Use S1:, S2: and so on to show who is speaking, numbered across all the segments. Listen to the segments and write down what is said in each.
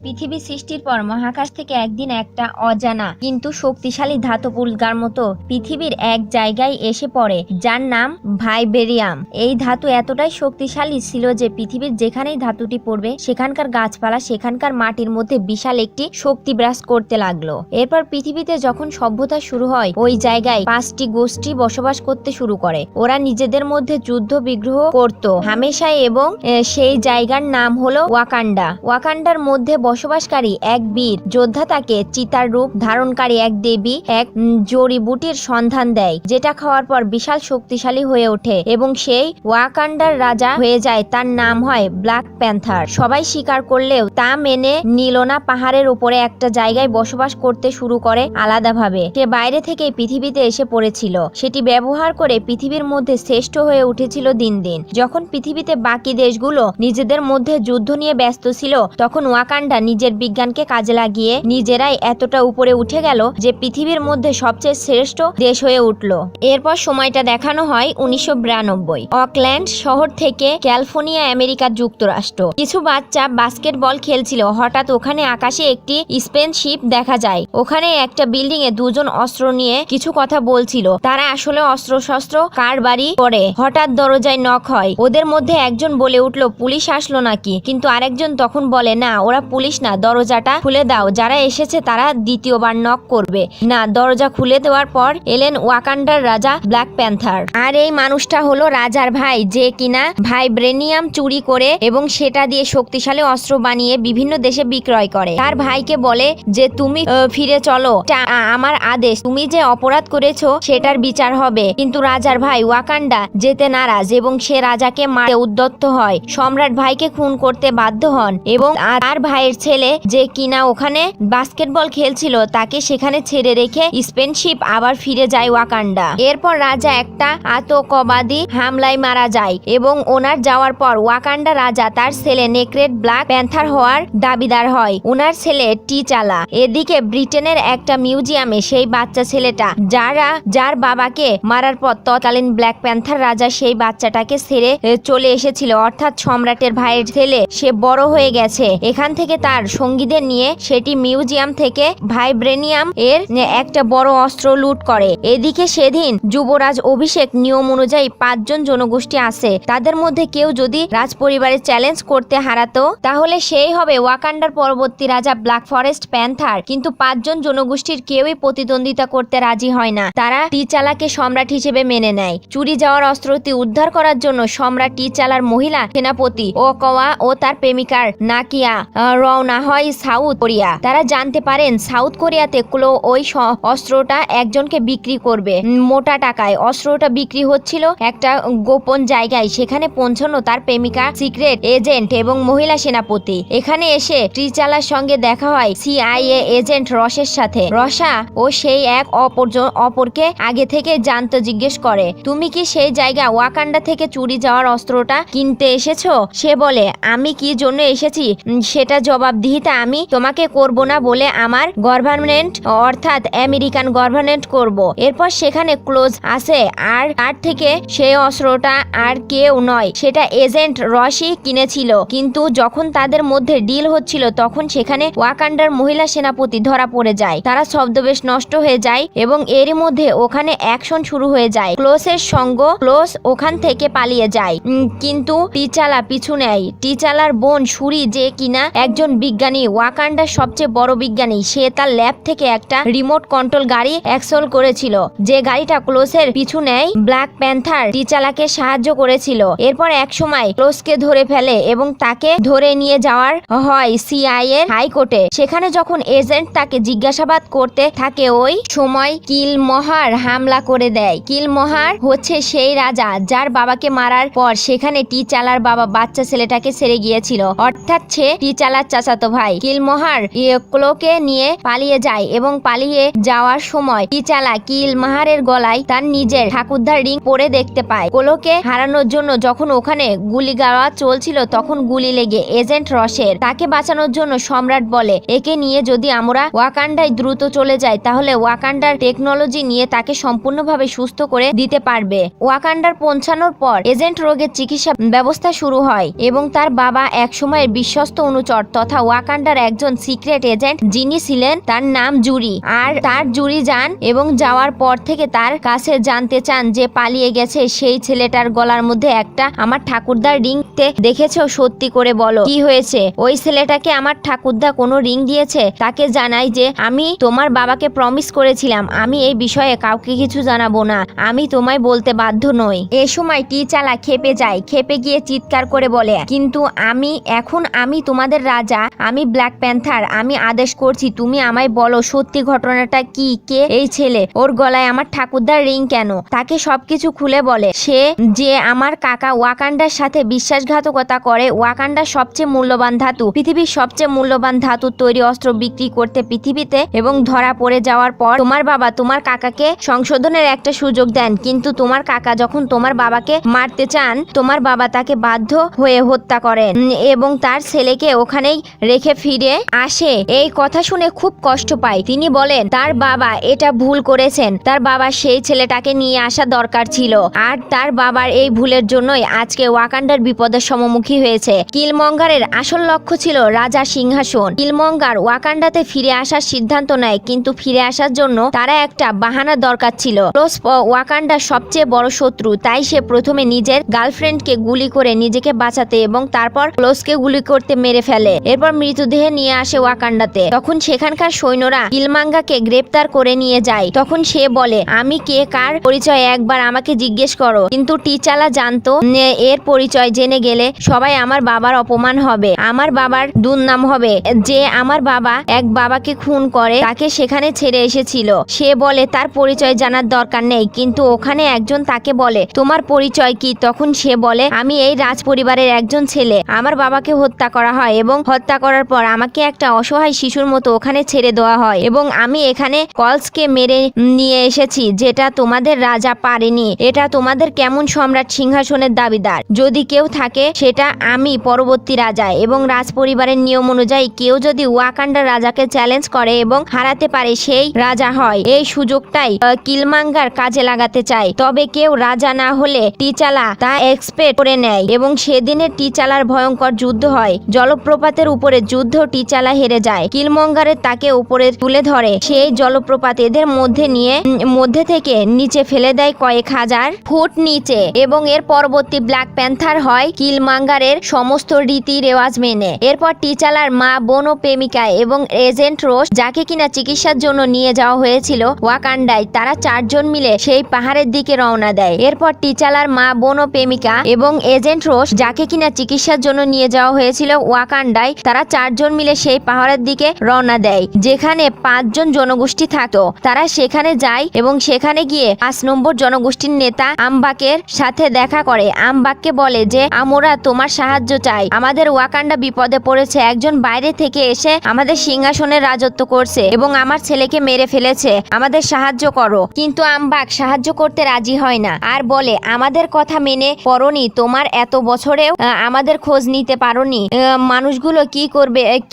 S1: পৃথিবী সৃষ্টির পর মহাকাশ থেকে একদিন একটা অজানা কিন্তু শক্তিশালী ধাতব উল্কার মতো পৃথিবীর এক জায়গায় এসে পড়ে, যার নাম ভাইবেরিয়াম। এই ধাতু এতটাই শক্তিশালী ছিল যে পৃথিবীর যেখানেই ধাতুটি পড়বে সেখানকার গাছপালা, সেখানকার মাটির মধ্যে বিশাল একটি শক্তি বিরাজ করতে লাগলো। এরপর পৃথিবীতে যখন সভ্যতা শুরু হয়, ওই জায়গায় 5টি গোষ্ঠী বসবাস করতে শুরু করে। ওরা নিজেদের মধ্যে যুদ্ধ বিগ্রহ করত হামেশাই, এবং সেই জায়গার নাম হলো ওয়াকান্ডা। ওয়াকান্ডার মধ্যে বসবাসকারী এক বীর যোদ্ধা তাকে চিতার রূপ ধারণকারী এক দেবী এক জড়িবুটির সন্ধান দেয়, যেটা খাওয়ার পর বিশাল শক্তিশালী হয়ে ওঠে এবং সেই ওয়াকান্ডার রাজা হয়ে যায়। তার নাম হয় ব্ল্যাক প্যান্থার। সবাই স্বীকার করলেও তা মেনে নিল না। পাহাড়ের উপরে একটা জায়গায় বসবাস করতে শুরু করে আলাদাভাবে। সে বাইরে থেকে পৃথিবীতে এসে পড়েছিল, সেটি ব্যবহার করে পৃথিবীর মধ্যে শ্রেষ্ঠ হয়ে উঠেছিল দিন দিন। যখন পৃথিবীতে বাকি দেশগুলো নিজেদের মধ্যে যুদ্ধ নিয়ে ব্যস্ত ছিল, তখন ওয়াকান্ডা নিজের বিজ্ঞানকে কাজে লাগিয়ে নিজেরাই এতটা উপরে উঠে গেল যে পৃথিবীর মধ্যে সবচেয়ে শ্রেষ্ঠ দেশ হয়ে উঠল। এরপর সময়টা দেখানো হয় 1992। অকল্যান্ড শহর থেকে ক্যালিফোর্নিয়া, আমেরিকা যুক্তরাষ্ট্র। কিছু বাচ্চা বাস্কেটবল খেলছিল। হঠাৎ ওখানে আকাশে একটি স্পেসশিপ দেখা যায়। ওখানে একটা বিল্ডিং এ দুজন অস্ত্র নিয়ে কিছু কথা বলছিল। তারা আসলে অস্ত্র শস্ত্র কারবারি করে। হঠাৎ দরজায় নক হয়। ওদের মধ্যে একজন বলে উঠল, পুলিশ আসলো নাকি? কিন্তু আরেকজন তখন বলে, না, ওরা পুলিশ না, দরজাটা খুলে দাও, যারা এসেছে তারা দ্বিতীয়বার নক করবে না। দরজা খুলে দেওয়ার পর এলেন ওয়াকান্ডার রাজা ব্ল্যাক প্যান্থার। আর এই মানুষটা হলো রাজার ভাই, যে কিনা ভাইব্রেনিয়াম চুরি করে এবং সেটা দিয়ে শক্তিশালী অস্ত্র বানিয়ে বিভিন্ন দেশে বিক্রয় করে। তার ভাইকে বলে যে তুমি ফিরে চলো, আমার আদেশ, তুমি যে অপরাধ করেছো সেটার বিচার হবে। কিন্তু রাজার ভাই ওয়াকান্ডা যেতে নারাজ এবং সে রাজাকে মারতে উদ্যত হয়। সম্রাট ভাইকে খুন করতে বাধ্য হন এবং তার ভাইয়ের ছেলে যে কিনা ওখানে বাস্কেটবল খেলছিল তাকে সেখানে ছেড়ে রেখে স্পেসশিপ আবার ফিরে যায় ওয়াকান্ডা। এরপর রাজা একটা আতঙ্কবাদী হামলায় মারা যায় এবং ওনার যাওয়ার পর ওয়াকান্ডা রাজা তার ছেলে নেক্রেট ব্ল্যাক প্যান্থার হওয়ার দাবিদার হয়। ওনার ছেলে টিচালা। এদিকে ব্রিটেনের একটা মিউজিয়ামে সেই বাচ্চা ছেলেটা যার বাবাকে মারার পর তৎকালীন ব্ল্যাক প্যান্থার রাজা সেই বাচ্চাটাকে ছেড়ে চলে এসেছিল, অর্থাৎ সম্রাটের ভাইয়ের ছেলে, সে বড় হয়ে গেছে। এখান থেকে তার সঙ্গীদের নিয়ে সেটি মিউজিয়াম থেকে ভাইব্রেনিয়াম এর একটা বড় অস্ত্র লুট করে। এদিকে সেদিন যুবরাজ অভিষেক নিয়ম অনুযায়ী 5 জন জনগোষ্ঠী আছে। তাদের মধ্যে কেউ যদি রাজ পরিবারের চ্যালেঞ্জ করতে হারাতো তাহলে সেই হবে ওয়াকান্ডার পরবর্তী রাজা ব্ল্যাক ফরেস্ট প্যান্থার। কিন্তু 5 জন জনগোষ্ঠীর কেউই প্রতিদ্বন্দ্বিতা করতে রাজি হয় না। তারা টিচালাকে সম্রাট হিসেবে মেনে নেয়। চুরি যাওয়ার অস্ত্রটি উদ্ধার করার জন্য সম্রাট টিচালার মহিলা সেনাপতি ওকওয়া ও তার প্রেমিকার নাকিয়া রওনা হয় সাউথ কোরিয়া। তারা জানতে পারেন সাউথ কোরিয়াতে ওই অস্ত্রটা একজনকে বিক্রি করবে মোটা টাকায়। অস্ত্রটা বিক্রি হচ্ছিল একটা গোপন জায়গায়। সেখানে পৌঁছানো তার প্রেমিকা সিক্রেট এজেন্ট এবং মহিলা সেনাপতি। এখানে এসে টিচালার সঙ্গে দেখা হয় CIA এজেন্ট রসের সাথে। রসা ও সেই এক অপরকে আগে থেকে জানতে জিজ্ঞেস করে, তুমি কি সেই জায়গা ওয়াকান্ডা থেকে চুরি যাওয়ার অস্ত্রটা কিনতে এসেছো? সে বলে, আমি কি জন্য এসেছি সেটা জবাবদিহিতা আমি তোমাকে করব না বলে আমার গভর্নমেন্ট অর্থাৎ আমেরিকান গভর্নমেন্ট করব। এরপর সেখানে ক্লোজ আছে আর তার থেকে সেই অস্ত্রটা আর কেউ নয়, সেটা এজেন্ট রসি কিনেছিল। কিন্তু যখন তাদের মধ্যে ডিল হচ্ছিল তখন সেখানে ওয়াকান্ডার মহিলা সেনাপতি ধরা পড়ে যায়। তারা ছদ্মবেশ নষ্ট হয়ে যায় এবং এরই মধ্যে ওখানে অ্যাকশন শুরু হয়ে যায়। ক্লোজের সঙ্গ ক্লোজ ওখান থেকে পালিয়ে যায়, কিন্তু টিচালা পিছু নেয়। টিচালার বোন সুরি, যে কিনা একজন বিজ্ঞানী, ওয়াকান্ডার সবচেয়ে বড় বিজ্ঞানী, সে তার ল্যাব থেকে একটা রিমোট কন্ট্রোল গাড়ি এক্সল করেছিল, যে গাড়িটা ক্লোজের পিছু নেয়। ব্ল্যাক প্যান্থার টিচালাকে সাহায্য করেছিল। এরপর এক সময় ক্লোজকে ধরে ফেলে এবং তাকে ধরে নিয়ে যাওয়ার হয় CIA হাইকোর্টে। সেখানে যখন এজেন্ট তাকে জিজ্ঞাসাবাদ করতে থাকে ওই সময় কিলমহার হামলা করে দেয়। কিলমহার হচ্ছে সেই রাজা যার বাবাকে মারার পর সেখানে টিচালার বাবা বাচ্চা ছেলেটাকে ছেড়ে গিয়েছিল, অর্থাৎ সে টিচালার চাচাতো ভাই। কিলমহার ক্লোকে নিয়ে পালিয়ে যায় এবং পালিয়ে যাওয়ার সময় টিচালা কিলমহারের গলায় তার নিজের ঠাকুরদার রিং পরে দেখতে পায়। ক্লোকে হারানোর জন্য যখন ওখানে গুলি গাওয়া চলছিল তখন গুলি লেগে এজেন্ট রসের। তাকে বাঁচানোর জন্য সম্রাট বলে, একে নিয়ে যদি আমরা ওয়াকান্ডায় দ্রুত চলে যাই তাহলে ওয়াকান্ডার টেকনোলজি নিয়ে তাকে সম্পূর্ণভাবে সুস্থ করে দিতে পারবে। ওয়াকান্ডার পৌঁছানোর পর এজেন্ট রোগের চিকিৎসা ব্যবস্থা শুরু হয় এবং তার বাবা এক সময়ের বিশ্বস্ত অনুচর তথা কথা ওয়াকান্ডার একজন সিক্রেট এজেন্ট যিনি ছিলেন তার নাম জুরি। আর তার জুরি যান এবং যাওয়ার পর থেকে তার কাছে জানতে চান যে পালিয়ে গেছে সেই ছেলেটার গলার মধ্যে একটা আমার ঠাকুরদার রিং দেখেছো, সত্যি করে বলো কি হয়েছে। ওই ছেলেটাকে আমার ঠাকুরদা কোনো রিং দিয়েছে। তাকে জানাই যে আমি তোমার বাবাকে প্রমিস করেছিলাম আমি এই বিষয়ে কাউকে কিছু জানাবো না, আমি তোমায় বলতে বাধ্য নই। এ সময় টিচালা খেপে যায়, খেপে গিয়ে চিৎকার করে বলে কিন্তু আমি তোমাদের রাজা, আমি ব্ল্যাক প্যান্থার, আমি আদেশ করছি তুমি আমায় বলো সত্যি ঘটনাটা কি, কে এই ছেলে, ওর গলায় আমার ঠাকুরদার রিং কেন। তাকে সবকিছু খুলে বলে সে যে আমার কাকা ওয়াকান্ডার সাথে বিশ্বাসঘাতকতা করে, ওয়াকান্ডার সবচেয়ে মূল্যবান ধাতু, পৃথিবীর সবচেয়ে মূল্যবান ধাতু তৈরি অস্ত্র বিক্রি করতে পৃথিবীতে, এবং ধরা পড়ে যাওয়ার পর তোমার বাবা তোমার কাকাকে সংশোধনের একটা সুযোগ দেন, কিন্তু তোমার কাকা যখন তোমার বাবাকে মারতে চান তোমার বাবা তাকে বাধ্য হয়ে হত্যা করেন এবং তার ছেলেকে ওখানেই রেখে ফিরে আসে। এই কথা শুনে খুব কষ্ট পায়। তিনি বলেন তার বাবা এটা ভুল করেছেন, তার বাবা সেই ছেলেটাকে নিয়ে আসা দরকার ছিল, আর তার বাবার এই ভুলের জন্যই আজকে ওয়াকান্ডার বিপদের সম্মুখীন হয়েছে। কিলমঙ্গারের আসল লক্ষ্য ছিল রাজা সিংহাসন। কিলমঙ্গার ওয়াকান্ডাতে ফিরে আসার সিদ্ধান্ত নেয়, কিন্তু ফিরে আসার জন্য তারা একটা বাহানা দরকার ছিল। ক্লোজ ওয়াকান্ডার সবচেয়ে বড় শত্রু, তাই সে প্রথমে নিজের গার্লফ্রেন্ডকে গুলি করে নিজেকে বাঁচাতে এবং তারপর ক্লোজকে গুলি করতে মেরে ফেলে। এরপর মৃতদেহ নিয়ে আসে ওয়াকান্ডাতে। তখন সেখানকার সৈন্যরা কিলমাঙ্গাকে গ্রেপ্তার করে নিয়ে যায়। তখন সে বলে আমি কে কার পরিচয় একবার আমাকে জিজ্ঞেস করো, কিন্তু টিচালা জানতো এর পরিচয় জেনে গেলে সবাই আমার বাবার অপমান হবে, আমার বাবার দুর্নাম হবে যে আমার বাবা এক বাবাকে খুন করে তাকে সেখানে ছেড়ে এসেছিল। সে বলে তার পরিচয় জানার দরকার নেই, কিন্তু ওখানে একজন তাকে বলে তোমার পরিচয় কি। তখন সে বলে আমি এই রাজ পরিবারের একজন ছেলে, আমার বাবাকে হত্যা করা হয় এবং হত্যা করার পর আমাকে একটা অসহায় শিশুর মতো ওখানে ছেড়ে দেওয়া হয় এবং আমি এখানে কলসকে মেরে নিয়ে এসেছি, যেটা তোমাদের রাজা পারেনি। এটা তোমাদের কেমন সম্রাট সিংহাসনের দাবিদার যদি কেউ থাকে সেটা আমি পরবর্তী রাজা, এবং রাজ পরিবারের নিয়ম অনুযায়ী কেউ যদি ওয়াকান্ডার রাজাকে চ্যালেঞ্জ করে এবং হারাতে পারে সেই রাজা হয়। এই সুযোগটাই কিলমাঙ্গার কাজে লাগাতে চায়, তবে কেউ রাজা না হলে টিচালা তা এক্সপেক্ট করে নেয় এবং সেদিনে টিচালার ভয়ঙ্কর যুদ্ধ হয়। জলপ্রপাতের উপরে যুদ্ধ টিচালা হেরে যায়। কিলমঙ্গারের তাকে উপরে তুলে ধরে সেই জলপ্রপাত এদের মধ্যে থেকে নিচে ফেলে দেয় কয়েক হাজার ফুট নিচে, এবং এর পরবর্তী ব্ল্যাক প্যান্থার হয় কিলমাঙ্গারের সমস্ত রীতি রেওয়াজ মেনে। এরপর টিচালার মা, বোন ও প্রেমিকা এবং এজেন্ট রোস, যাকে কিনা চিকিৎসার জন্য নিয়ে যাওয়া হয়েছিল ওয়াকান্ডায়, তারা চারজন মিলে সেই পাহাড়ের দিকে রওনা দেয়। এরপর টিচালার মা, বোন ও প্রেমিকা এবং এজেন্ট রোস, যাকে কিনা চিকিৎসার জন্য নিয়ে যাওয়া হয়েছিল ওয়াকান্ডায়, তারা চারজন মিলে সেই পাহাড়ের দিকে রওনা দেয় যেখানে 5 জন জনগোষ্ঠী থাকতো। তারা সেখানে যায় এবং সেখানে গিয়ে 5 নম্বর জনগোষ্ঠীর নেতা আমবাকের সাথে দেখা করে। আমবাককে বলে যে আমরা তোমার সাহায্য চাই, আমাদের ওয়াকান্ডা বিপদে পড়েছে, একজন বাইরে থেকে এসে আমাদের সিংহাসনের রাজত্ব করছে এবং আমার ছেলেকে মেরে ফেলেছে, আমাদের সাহায্য করো। কিন্তু আমবাক সাহায্য করতে রাজি হয় না আর বলে আমাদের কথা মেনে পড়নি, তোমার এত বছরেও আমাদের খোঁজ নিতে পারোনি, মানুষগুলো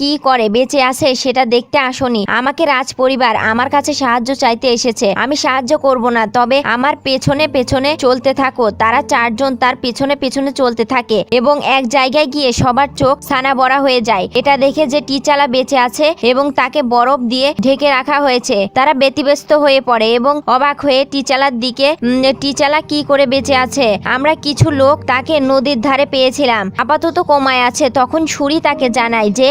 S1: কি করে বেঁচে আছে সেটা দেখতে আসনি, আমাকে রাজ পরিবার আমার কাছে সাহায্য চাইতে এসেছে, আমি সাহায্য করব না, তবে আমার পেছনে পেছনে চলতে থাকো। তারা চারজন তার পেছনে পেছনে চলতে থাকে এবং এক জায়গায় গিয়ে সবার চোখ ছানা বড়া হয়ে যায়। এটা দেখে যে টিচালা বেঁচে আছে এবং তাকে বরফ দিয়ে ঢেকে রাখা হয়েছে, তারা ব্যতিব্যস্ত হয়ে পড়ে এবং অবাক হয়ে টিচালার দিকে, টিচালা কি করে বেঁচে আছে, আমরা কিছু লোক তাকে নদীর ধারে পেয়েছিলাম, আপাতত কোমায় আছে। তখন সুরি তাকে জানায় যে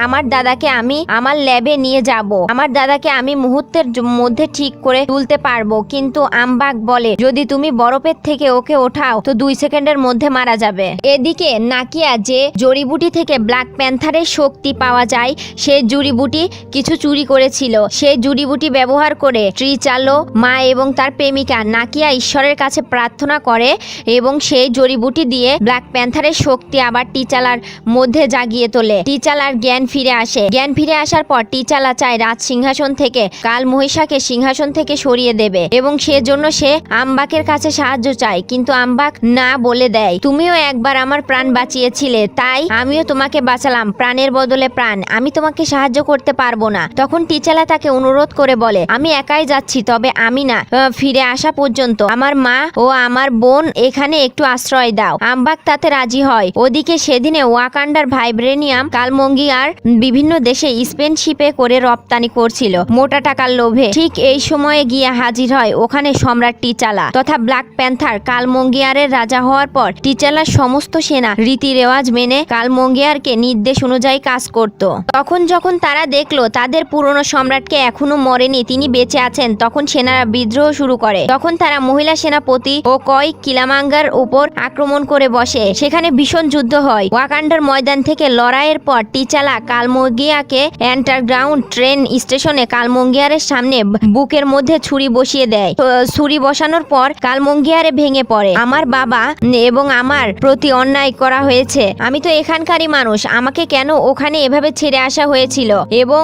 S1: আমার দাদাকে আমি আমার ল্যাবে নিয়ে যাব, আমার দাদাকে আমি মুহূর্তের মধ্যে ঠিক করে তুলতে পারবো, কিন্তু আমবাক বলে যদি তুমি বরফের থেকে ওকে ওঠাও তো 2 সেকেন্ডের মধ্যে মারা যাবে। এদিকে নাকিয়া যে জড়িবুটি থেকে ব্ল্যাক প্যান্থারের শক্তি পাওয়া যায় সেই জড়িবুটি কিছু চুরি করেছিল, সেই জড়িবুটি ব্যবহার করে টিচালা মা এবং তার প্রেমিকা নাকিয়া ঈশ্বরের কাছে প্রার্থনা করে এবং সেই জড়িবুটি দিয়ে ব্ল্যাক প্যান্থারের শক্তি আবার টিচালার মধ্যে জাগিয়ে তোলে। টিচালার জ্ঞান ফিরে আসে। জ্ঞান ফিরে আসার পর টিচালা চায় রাজ সিংহাসন থেকে কাল মহিষাকে সিংহাসন থেকে সরিয়ে দেবে এবং সেজন্য সে আমবাকের কাছে সাহায্য চায়, কিন্তু আমবাক না বলে দেয় তুমিও একবার আমার প্রাণ বাঁচিয়েছিলে, তাই আমিও তোমাকে বাঁচালাম, প্রাণের বদলে প্রাণ, আমি তোমাকে সাহায্য করতে পারবো না। তখন টিচালা তাকে অনুরোধ করে বলে আমি একাই যাচ্ছি, তবে আমি না ফিরে আসা পর্যন্ত আমার মা ও আমার বোন এখানে একটু আশ্রয় দাও। আমবাক তাতে রাজি হয়। ওদিকে সেদিনে ওয়াকান্ডার ভাইব্রেনিয়াম কালমঙ্গিয়ার বিভিন্ন দেশে স্পেন শিপে করে রপ্তানি করছিল মোটা টাকার লোভে। ঠিক এই সময়ে গিয়ে হাজির হয় ওখানে সম্রাট টিচালা তথা ব্ল্যাক প্যান্থার। কালমঙ্গিয়ারের রাজা হওয়ার পর টিচালার সমস্ত সেনা রীতি রেওয়াজ মেনে কালমঙ্গিয়ারকে নির্দেশ অনুযায়ী কাজ করত। তখন যখন তারা দেখলো তাদের পুরনো সম্রাটকে এখনো মরেনি, তিনি বেঁচে আছেন, তখন সেনারা বিদ্রোহ শুরু করে। তখন তারা মহিলা সেনাপতি ও কয় কিলামাঙ্গার উপর আক্রমণ করে বসে। সেখানে ভীষণ যুদ্ধ হয়। ওয়াকান্ডার ময়দান থেকে লড়াইয়ের পর টিচালা কালমঙ্গিয়াকে আন্ডারগ্রাউন্ড ট্রেন স্টেশনে কালমঙ্গিয়ারের সামনে বুকের মধ্যে ছুরি বসিয়ে দেয়। ছুরি বসানোর পর কালমঙ্গিয়ারে ভেঙে পড়ে। আমার বাবা এবং আমার প্রতি অন্যায় করা হয়েছে। আমি তো এখানকারই মানুষ, আমাকে কেন ওখানে এভাবে ছেড়ে আসা হয়েছিল? এবং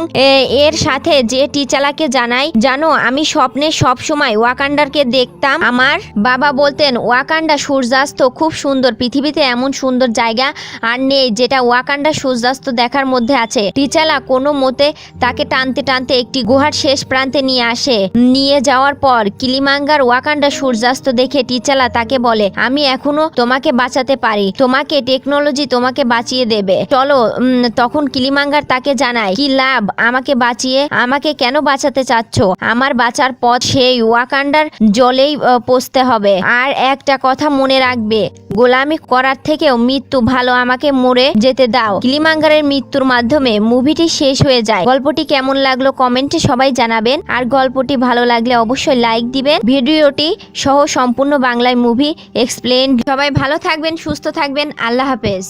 S1: এর সাথে যে টিচালাকে জানাই, জানো আমি স্বপ্নে সব সময় ওয়াকান্ডারকে দেখতাম। আমার বাবা বলতেন ওয়াকান্ডা সূর্যাস্ত খুব সুন্দর, পৃথিবীতে এমন সুন্দর জায়গা আর নেই যেটা ওয়াকান্ডা সূর্যাস্ত দেখার মধ্যে আছে। টিচালা কোনো মতে তাকে টানতে টানতে একটি গুহার শেষ প্রান্তে নিয়ে আসে। নিয়ে যাওয়ার পর কিলিমাঙ্গার ওয়াকান্ডা সূর্যাস্ত দেখে টিচালা তাকে বলে, আমি এখনো তোমাকে বাঁচাতে পারি, তোমাকে টেকনোলজি তোমাকে বাঁচিয়ে দেবে, চলো। তখন কিলিমাঙ্গার তাকে জানায়, কি লাভ আমাকে বাঁচিয়ে? আমাকে কেন বাঁচাতে চাচ্ছ? আমার বাঁচার পথ সেই ওয়াকান্ডার জলেই পৌঁছতে হবে। আর একটা কথা মনে রাখবে, গোলামি করার থেকেও মৃত্যু ভালো, আমাকে মরে যেতে দাও। কিলিমাঙ্গারের মৃত্যুর মাধ্যমে মুভিটি শেষ হয়ে যায়। গল্পটি কেমন লাগলো কমেন্টে সবাই জানাবেন। আর গল্পটি ভালো লাগলে অবশ্যই লাইক দিবেন। ভিডিওটি সহ সম্পূর্ণ বাংলায় মুভি এক্সপ্লেন। সবাই ভালো থাকবেন, সুস্থ থাকবেন, আল্লাহ হাফেজ।